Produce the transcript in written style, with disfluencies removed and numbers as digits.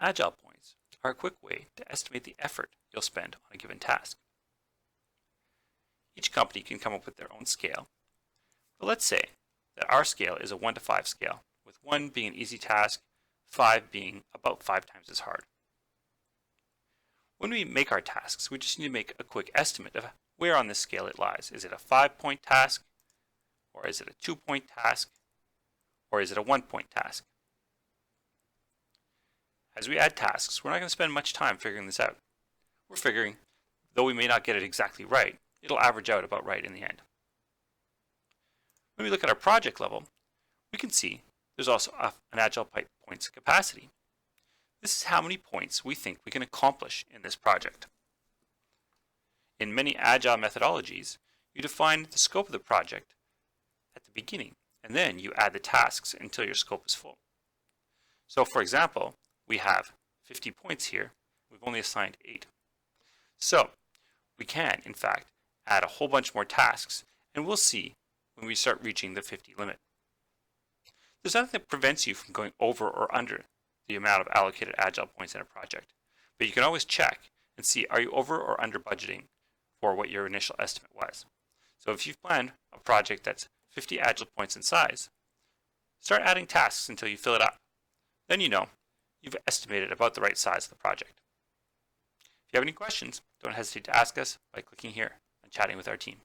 Agile points are a quick way to estimate the effort you'll spend on a given task. Each company can come up with their own scale, but let's say that our scale is a 1 to 5 scale, with 1 being an easy task, 5 being about 5 times as hard. When we make our tasks, we just need to make a quick estimate of where on this scale it lies. Is it a 5-point task, or is it a 2-point task, or is it a 1-point task? As we add tasks, we're not going to spend much time figuring this out. We're figuring, though we may not get it exactly right, it'll average out about right in the end. When we look at our project level, we can see there's also an Agile points capacity. This is how many points we think we can accomplish in this project. In many Agile methodologies, you define the scope of the project at the beginning, and then you add the tasks until your scope is full. So for example, we have 50 points here. We've only assigned 8. So we can, in fact, add a whole bunch more tasks, and we'll see when we start reaching the 50 limit. There's nothing that prevents you from going over or under the amount of allocated Agile points in a project, but you can always check and see, are you over or under budgeting for what your initial estimate was. So if you've planned a project that's 50 Agile points in size, start adding tasks until you fill it up. Then you know you've estimated about the right size of the project. If you have any questions, don't hesitate to ask us by clicking here and chatting with our team.